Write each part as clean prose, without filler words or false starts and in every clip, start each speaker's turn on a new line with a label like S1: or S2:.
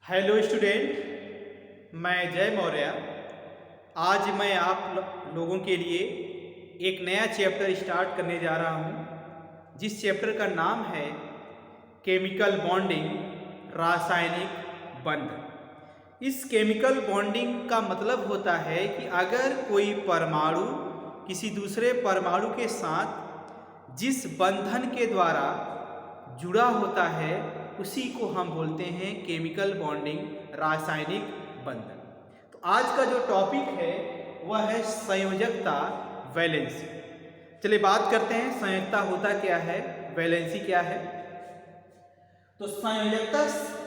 S1: Hello student, मैं जय मौर्य। आज मैं आप लोगों के लिए एक नया चैप्टर स्टार्ट करने जा रहा हूं, जिस चैप्टर का नाम है केमिकल बॉन्डिंग, रासायनिक बंध। इस केमिकल बॉन्डिंग का मतलब होता है कि अगर कोई परमाणु किसी दूसरे परमाणु के साथ जिस बंधन के द्वारा जुड़ा होता है उसी को हम बोलते हैं केमिकल बॉन्डिंग, रासायनिक बंधन। तो आज का जो टॉपिक है वह है संयोजकता, वैलेंसी। चलिए बात करते हैं संयोजकता होता क्या है, वैलेंसी क्या है। तो संयोजकता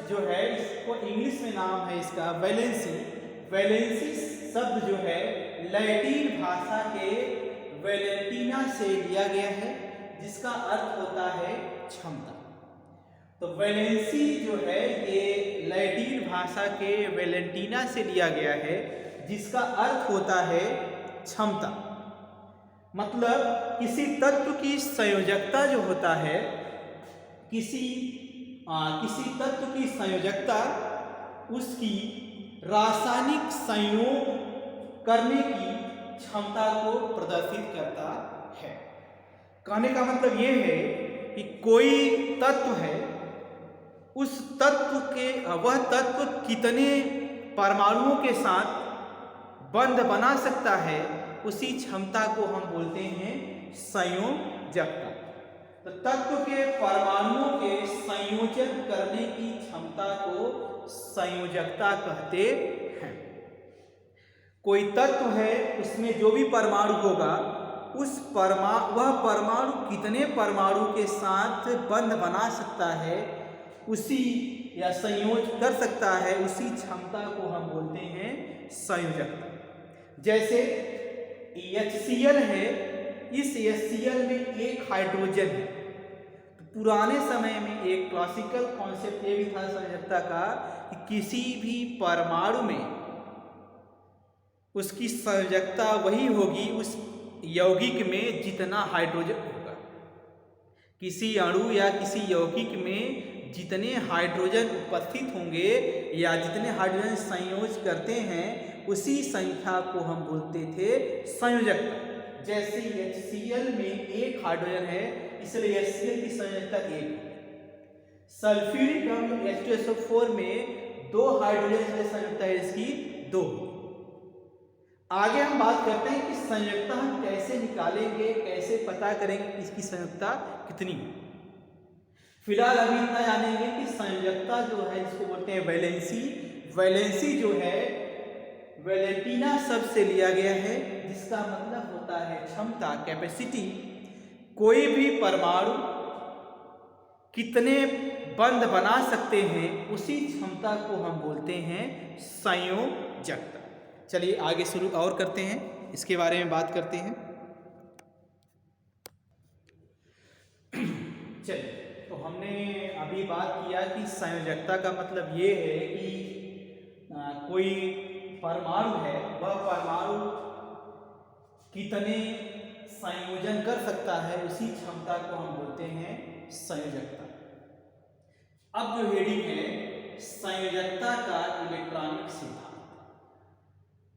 S1: जो है इसको इंग्लिश में नाम है इसका वैलेंसी। वैलेंसी शब्द जो है लैटिन भाषा के वैलेंटीना से लिया गया है, जिसका अर्थ होता है क्षमता। तो वैलेंसी जो है ये लैटिन भाषा के वैलेंटीना से लिया गया है, जिसका अर्थ होता है क्षमता। मतलब किसी तत्व की संयोजकता जो होता है, किसी तत्व की संयोजकता उसकी रासायनिक संयोग करने की क्षमता को प्रदर्शित करता है। कहने का मतलब ये है कि कोई तत्व है, उस तत्व के वह तत्व कितने परमाणुओं के साथ बंध बना सकता है, उसी क्षमता को हम बोलते हैं संयोजकता। तो तत्व के परमाणुओं के संयोजन करने की क्षमता को संयोजकता कहते हैं। कोई तत्व है, उसमें जो भी परमाणु होगा वह परमाणु कितने परमाणु के साथ बंध बना सकता है, उसी या संयोज कर सकता है, उसी क्षमता को हम बोलते हैं संयोजकता। जैसे HCl है, इस HCl में एक हाइड्रोजन है। तो पुराने समय में एक क्लासिकल कॉन्सेप्ट ये भी था संयोजकता का कि किसी भी परमाणु में उसकी संयोजकता वही होगी उस यौगिक में जितना हाइड्रोजन होगा। किसी अणु या किसी यौगिक में जितने हाइड्रोजन उपस्थित होंगे या जितने हाइड्रोजन संयोज करते हैं, उसी संख्या को हम बोलते थे संयोजकता। जैसे HCl में एक हाइड्रोजन है, इसलिए HCl की संयोजकता एक। सल्फ्यूरिक अम्ल H2SO4 में दो हाइड्रोजन की संयोजकता है इसकी दो। आगे हम बात करते हैं कि संयोजकता हम कैसे निकालेंगे, कैसे पता करेंगे कि इसकी संयोजकता कितनी है। फिलहाल अभी इतना जानेंगे कि संयोजकता जो है इसको बोलते हैं वैलेंसी। वैलेंसी जो है वैलेंटीना शब्द से लिया गया है, जिसका मतलब होता है क्षमता, कैपेसिटी। कोई भी परमाणु कितने बंध बना सकते हैं, उसी क्षमता को हम बोलते हैं संयोजकता। चलिए आगे शुरू और करते हैं, इसके बारे में बात करते हैं। चलिए, तो हमने अभी बात किया कि संयोजकता का मतलब ये है कि कोई परमाणु है, वह परमाणु कितने संयोजन कर सकता है, उसी क्षमता को हम बोलते हैं संयोजकता। अब जो हेडिंग है संयोजकता का इलेक्ट्रॉनिक सिद्धांत,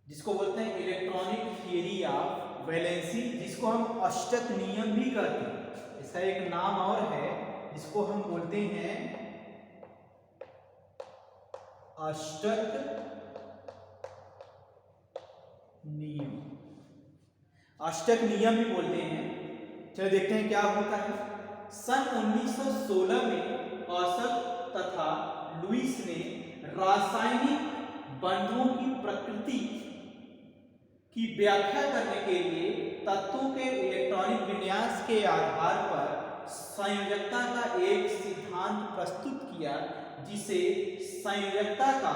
S1: जिसको बोलते हैं इलेक्ट्रॉनिक थियरी ऑफ वैलेंसी, जिसको हम अष्टक नियम भी कहते हैं। इसका एक नाम और है जिसको हम बोलते हैं अष्टक नियम। अष्टक नियम भी बोलते हैं। चलो देखते हैं क्या होता है। सन 1916 में औसत तथा लुईस ने रासायनिक बंधों की प्रकृति की व्याख्या करने के लिए तत्वों के इलेक्ट्रॉनिक विन्यास के आधार पर संयोजकता का एक सिद्धांत प्रस्तुत किया, जिसे संयोजकता का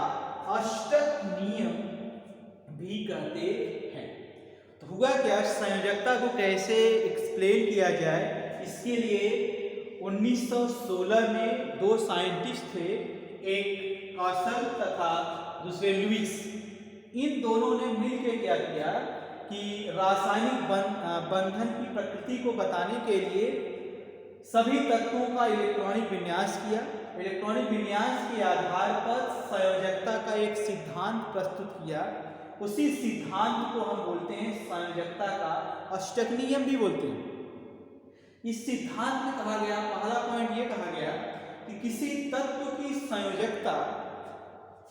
S1: अष्टक नियम भी कहते हैं। तो हुआ क्या, संयोजकता को कैसे एक्सप्लेन किया जाए, इसके लिए 1916 में दो साइंटिस्ट थे, एक कॉसल तथा दूसरे लुईस। इन दोनों ने मिलकर क्या किया कि रासायनिक बंधन की प्रकृति को बताने के लिए सभी तत्वों का इलेक्ट्रॉनिक विन्यास किया इलेक्ट्रॉनिक विन्यास के आधार पर संयोजकता का एक सिद्धांत प्रस्तुत किया। उसी सिद्धांत को हम बोलते हैं संयोजकता का अष्टक नियम भी बोलते हैं। इस सिद्धांत में कहा गया, पहला पॉइंट ये कहा गया कि किसी तत्व की संयोजकता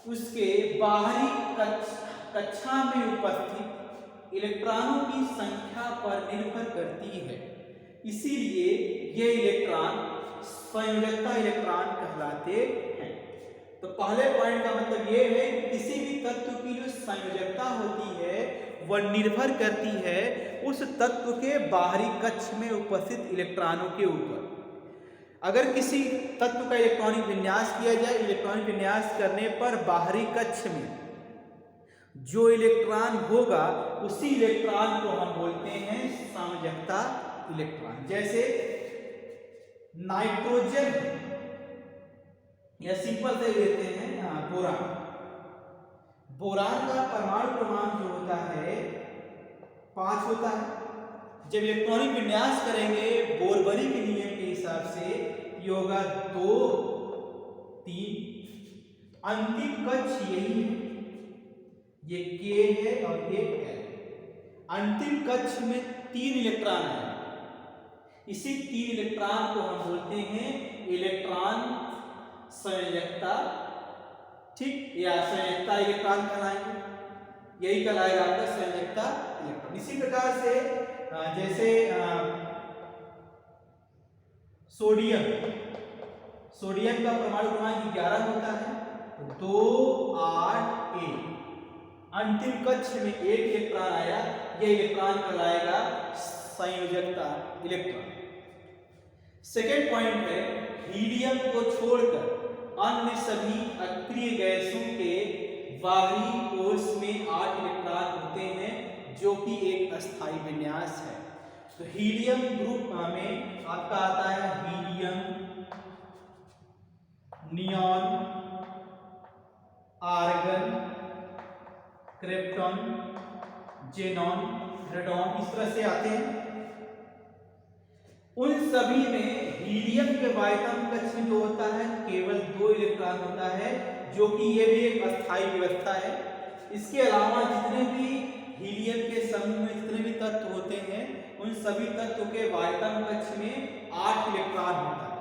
S1: उसके बाहरी कक्षा में उपस्थित इलेक्ट्रॉनों की संख्या पर निर्भर करती है। इसीलिए ये इलेक्ट्रॉन संयोजकता इलेक्ट्रॉन कहलाते हैं। तो पहले पॉइंट का मतलब ये है कि किसी भी तत्व की जो संयोजकता होती है वह निर्भर करती है उस तत्व के बाहरी कक्ष में उपस्थित इलेक्ट्रॉनों के ऊपर। अगर किसी तत्व का इलेक्ट्रॉनिक विन्यास किया जाए, इलेक्ट्रॉनिक विन्यास करने पर बाहरी कक्ष में जो इलेक्ट्रॉन होगा उसी इलेक्ट्रॉन को हम बोलते हैं संयोजकता इलेक्ट्रॉन। जैसे नाइट्रोजन या सिंपल से लेते हैं बोरान। बोरान का परमाणु क्रमांक जो होता है 5 होता है। जब इलेक्ट्रॉनिक विन्यास करेंगे बोरबरी के नियम के हिसाब से ये होगा 2 3, अंतिम कक्ष यही है, ये K है और ये L। अंतिम कक्ष में 3 इलेक्ट्रॉन है। इसी 3 इलेक्ट्रॉन को हम बोलते हैं इलेक्ट्रॉन संयोजकता, ठीक, या संयोजकता इलेक्ट्रॉन कहलाएंगे। यही कहलाएगा आपका संयोजकता इलेक्ट्रॉन। इसी प्रकार से जैसे सोडियम का परमाणु क्रमांक 11 होता है, 2 8 1। अंतिम कक्ष में 1 इलेक्ट्रॉन आया, यह इलेक्ट्रॉन कहलाएगा संयोजकता इलेक्ट्रॉन। सेकेंड पॉइंट है हीलियम को छोड़कर अन्य सभी अक्रिय गैसों के बाहरी कोश में 8 इलेक्ट्रॉन होते हैं जो कि एक अस्थायी विन्यास है। तो हीलियम ग्रुप में आपका आता है helium, neon, argon, krypton, xenon, radon, इस तरह से आते हैं। उन सभी में हीलियम के वायतम कक्ष में जो होता है केवल 2 इलेक्ट्रॉन होता है, जो कि ये भी एक अस्थायी व्यवस्था है। इसके अलावा जितने भी हीलियम के समूह में जितने भी तत्व होते हैं उन सभी तत्व के वायतम कक्ष में 8 इलेक्ट्रॉन होता है,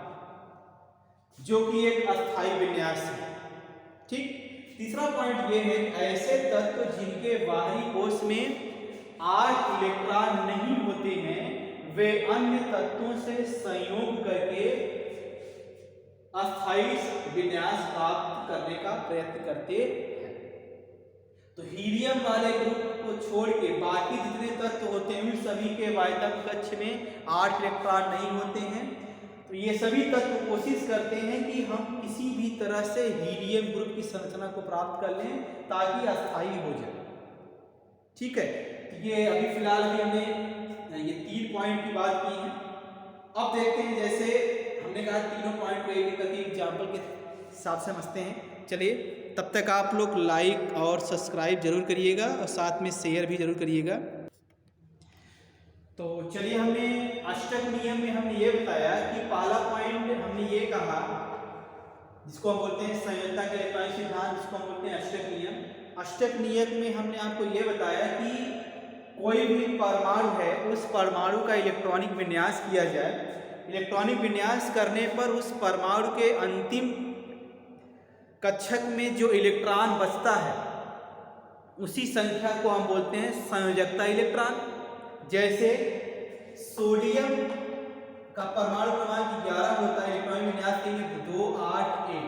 S1: जो कि एक अस्थायी विन्यास है। ठीक। तीसरा पॉइंट ये है ऐसे तत्व जिनके बाहरी कोश में 8 इलेक्ट्रॉन नहीं होते हैं वे अन्य तत्वों से संयोग करके अस्थायी विन्यास प्राप्त करने का प्रयत्न करते हैं। तो हीलियम वाले ग्रुप को छोड़ के बाकी जितने तत्व होते हैं उन सभी के वायतम कक्ष में 8 इलेक्ट्रॉन नहीं होते हैं। तो ये सभी तत्व कोशिश करते हैं कि हम किसी भी तरह से हीलियम ग्रुप की संरचना को प्राप्त कर लें ताकि अस्थायी हो जाए। ठीक है, तो ये अभी फिलहाल भी हमने ये 3 पॉइंट की बात की है। अब देखते हैं, जैसे हमने कहा तीनों पॉइंट को एक एक एग्जाम्पल के हिसाब से समझते हैं। चलिए, तब तक आप लोग लाइक और सब्सक्राइब जरूर करिएगा और साथ में शेयर भी जरूर करिएगा। तो चलिए, हमने अष्टक नियम में हमने ये बताया कि पहला पॉइंट हमने ये कहा जिसको हम बोलते हैं संयोजकता का इलेक्ट्रॉनिक सिद्धांत, जिसको हम बोलते हैं अष्टक नियम। अष्टक नियम में हमने आपको ये बताया कि कोई भी परमाणु है उस परमाणु का इलेक्ट्रॉनिक विन्यास किया जाए। इलेक्ट्रॉनिक विन्यास करने पर उस परमाणु के अंतिम कक्षक में जो इलेक्ट्रॉन बचता है उसी संख्या को हम बोलते हैं संयोजकता इलेक्ट्रॉन। जैसे सोडियम का परमाणु क्रमांक 11 होता है, इलेक्ट्रॉनिक विन्यास के लिए 2 8 1।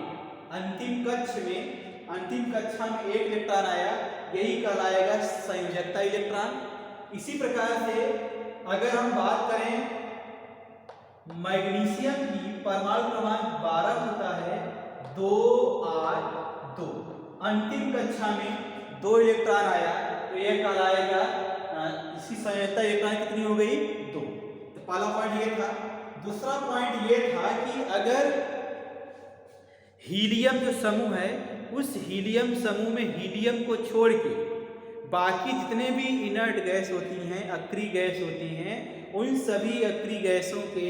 S1: अंतिम कक्षा में 1 इलेक्ट्रॉन आया, यही कहलाएगा संयोजकता इलेक्ट्रॉन। इसी प्रकार से अगर हम बात करें मैग्नीशियम की, परमाणु क्रमांक 12 होता है, 2 8 2। अंतिम कक्षा में 2 इलेक्ट्रॉन आया तो यह कहलाएगा, इसकी संयोजकता इलेक्ट्रॉन कितनी हो गई? 2। तो पहला पॉइंट ये था। दूसरा पॉइंट ये था कि अगर हीलियम जो समूह है उस हीलियम समूह में हीलियम को छोड़ के बाकी जितने भी इनर्ट गैस होती हैं, अक्रिय गैस होती हैं, उन सभी अक्रिय गैसों के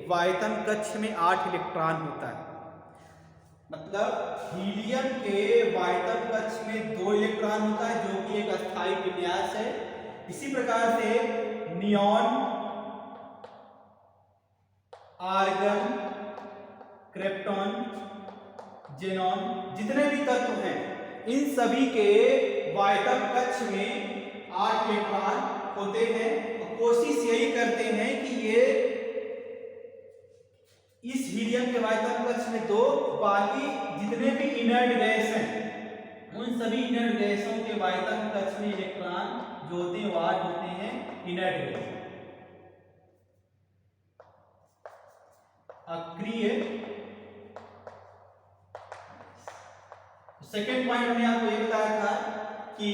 S1: वायतम कक्ष में 8 इलेक्ट्रॉन होता है। मतलब हीलियम के वायतम कक्ष में 2 इलेक्ट्रॉन होता है जो कि एक अस्थायी विन्यास है। इसी प्रकार से नियॉन, आर्गन, क्रिप्टॉन, जेनॉन जितने भी तत्व हैं इन सभी के वायतम कक्ष में 8 इलेक्ट्रॉन होते हैं। और कोशिश यही करते हैं कि ये इस हीलियम के वायतम कक्ष में 2, बाकी जितने भी इनर्ट गैस हैं उन सभी इनर्ट गैसों के वायतम कक्ष में इलेक्ट्रॉन जो होते हैं 8 होते हैं इनर्ट गैस। अक्रिय सेकेंड पॉइंट हमने आपको ये बताया था कि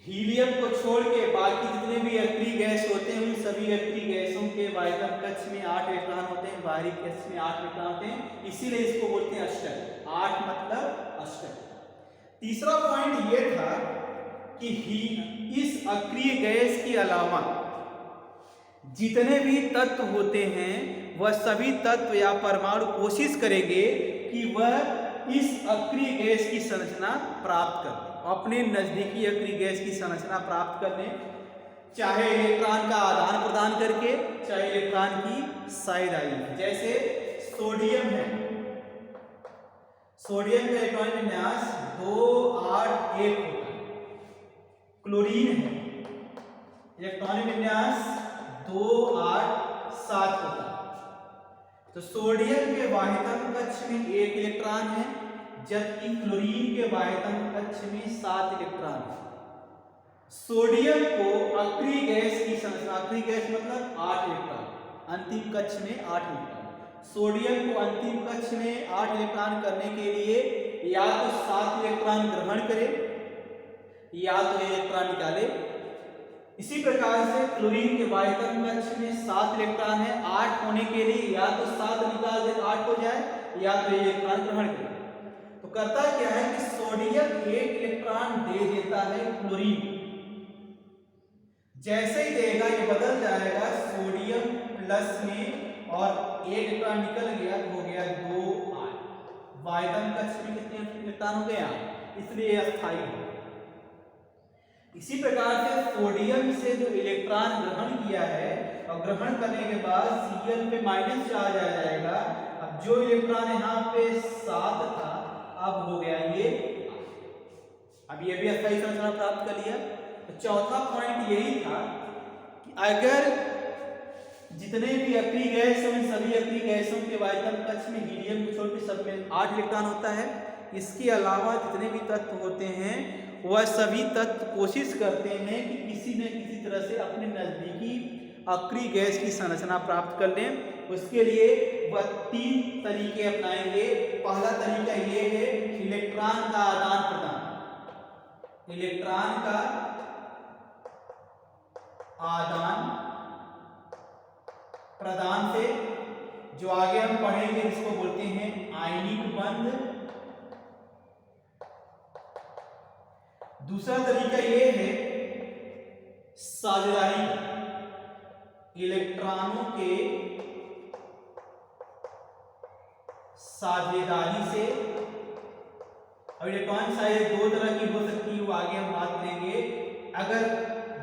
S1: हीलियम को छोड़ के बाकी जितने भी अक्रिय गैस होते हैं उन सभी अक्रिय गैसों के वायतम कक्ष में 8 इलेक्ट्रॉन होते हैं, बाहरी कक्ष में 8 इलेक्ट्रॉन होते हैं, इसीलिए इसको बोलते हैं अष्टक। 8 मतलब अष्टक। तीसरा पॉइंट ये था कि इस अक्रिय गैस के अलावा जितने भी तत्व होते हैं वह सभी तत्व या परमाणु कोशिश करेंगे कि वह इस अक्रिय गैस की संरचना प्राप्त कर लें, अपने नजदीकी अक्रिय गैस की संरचना प्राप्त कर लें, चाहे इलेक्ट्रॉन का आदान प्रदान करके, चाहे इलेक्ट्रॉन की साझेदारी। जैसे सोडियम है, सोडियम का इलेक्ट्रॉन विन्यास 281 होता है। क्लोरीन है, इलेक्ट्रॉन विन्यास 287 होता है। तो सोडियम के वाहितम कक्ष में 1 इलेक्ट्रॉन है, जबकि क्लोरीन के वाहितम कक्ष में 7 इलेक्ट्रॉन है। सोडियम को अक्रिय गैस की संरचना, अक्रिय गैस मतलब 8 इलेक्ट्रॉन, अंतिम कक्ष में 8 इलेक्ट्रॉन। सोडियम को अंतिम कक्ष में 8 इलेक्ट्रॉन करने के लिए या तो 7 इलेक्ट्रॉन ग्रहण करे या तो इलेक्ट्रॉन निकाले। इसी प्रकार से क्लोरीन के वायतम कक्ष में 7 इलेक्ट्रॉन है, 8 होने के लिए या तो 7 निकाल दे 8 हो जाए या तो इलेक्ट्रॉन ग्रहण करे। तो करता क्या है कि सोडियम 1 इलेक्ट्रॉन दे देता है क्लोरीन, जैसे ही देगा ये बदल जाएगा सोडियम प्लस में और 1 इलेक्ट्रॉन निकल गया तो हो गया 2 8। वायतम कक्ष में कितने इलेक्ट्रॉन हो गए 8, इसलिए अस्थायी है। इसी प्रकार से सोडियम से जो इलेक्ट्रॉन ग्रहण किया है और ग्रहण करने के बाद Cl पे माइनस चार्ज आ जाएगा। अब जो इलेक्ट्रॉन यहाँ पे 7 था अब हो गया ये, अब ये भी अस्थायी संरचना प्राप्त कर लिया। तो चौथा पॉइंट यही था कि अगर जितने भी अक्रिय गैस हैं उन सभी अक्रिय गैसों के वायतम कक्ष में हीलियम को छोड़ के सब में 8 इलेक्ट्रॉन होता है। इसके अलावा जितने भी तत्व होते हैं वह सभी तत्व कोशिश करते हैं कि किसी न किसी तरह से अपने नजदीकी अक्रिय गैस की संरचना प्राप्त कर लें। उसके लिए वह 3 तरीके अपनाएंगे। पहला तरीका ये है इलेक्ट्रॉन का आदान प्रदान। इलेक्ट्रॉन का आदान प्रदान से जो आगे हम पढ़ेंगे इसको बोलते हैं आयनिक बंध। दूसरा तरीका ये है साझेदारी, इलेक्ट्रॉनों के साझेदारी से। अब इलेक्ट्रॉन साझेदारी 2 तरह की हो सकती है, वो आगे हम बात करेंगे। अगर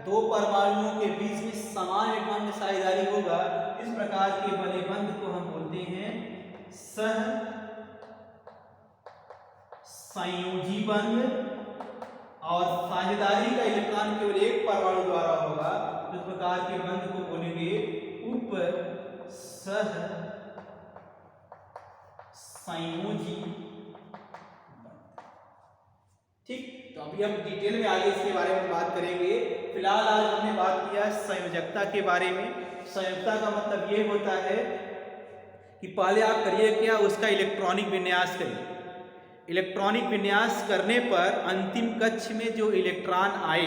S1: 2 परमाणुओं के बीच में समान इलेक्ट्रॉन की साझेदारी होगा इस प्रकार के बने बंध को हम बोलते हैं सह संयोजी बंध। और साझेदारी का इलेक्ट्रॉन केवल 1 परमाणु द्वारा होगा तो इस प्रकार के बंध को बोलेंगे उप सह संयोजी बंध। ठीक, तो अभी हम डिटेल में आगे इसके बारे में बात करेंगे। फिलहाल आज हमने बात किया संयोजकता के बारे में। संयोजकता का मतलब ये होता है कि पहले आप करिए क्या, उसका इलेक्ट्रॉनिक विन्यास करिए। इलेक्ट्रॉनिक विन्यास करने पर अंतिम कक्ष में जो इलेक्ट्रॉन आए,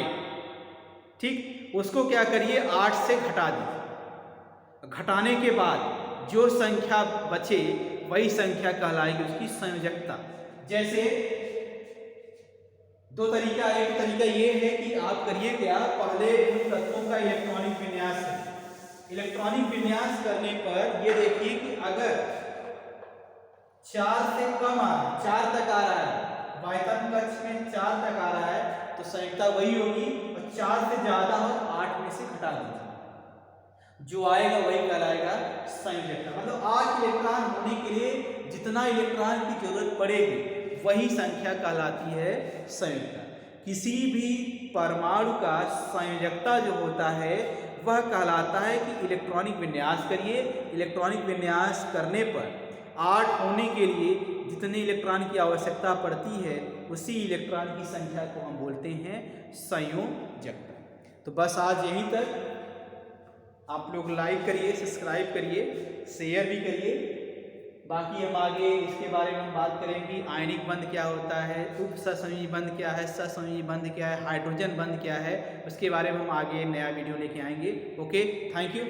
S1: ठीक, उसको क्या करिए 8 से घटा दीजिए। घटाने के बाद जो संख्या बचे वही संख्या कहलाएगी उसकी संयोजकता। जैसे 2 तरीका, एक तरीका ये है कि आप करिए क्या, पहले उन तत्वों का इलेक्ट्रॉनिक विन्यास करिए। इलेक्ट्रॉनिक विन्यास करने पर ये देखिए कि अगर 4 से कम आ रहा है, 4 तक आ रहा है, वायतन कक्ष में 4 तक आ रहा है तो संयुक्ता वही होगी, और 4 से ज्यादा हो तो 8 में से घटा दीजिए, जो आएगा वही कहलाएगा संयोजकता। मतलब 8 इलेक्ट्रॉन होने के लिए जितना इलेक्ट्रॉन की जरूरत पड़ेगी वही संख्या कहलाती है संयोजकता। किसी भी परमाणु का संयोजकता जो होता है वह कहलाता है कि इलेक्ट्रॉनिक विन्यास करिए, इलेक्ट्रॉनिक विन्यास करने पर 8 होने के लिए जितने इलेक्ट्रॉन की आवश्यकता पड़ती है उसी इलेक्ट्रॉन की संख्या को हम बोलते हैं संयोजकता। तो बस आज यहीं तक। आप लोग लाइक करिए, सब्सक्राइब करिए, शेयर भी करिए। बाकी हम आगे इसके बारे में हम बात करेंगे, आयनिक बंध क्या होता है, उप सहसंयोजी बंध क्या है, सहसंयोजी बंध क्या है, हाइड्रोजन बंध क्या है, उसके बारे में हम आगे नया वीडियो लेके आएंगे। Okay, thank you.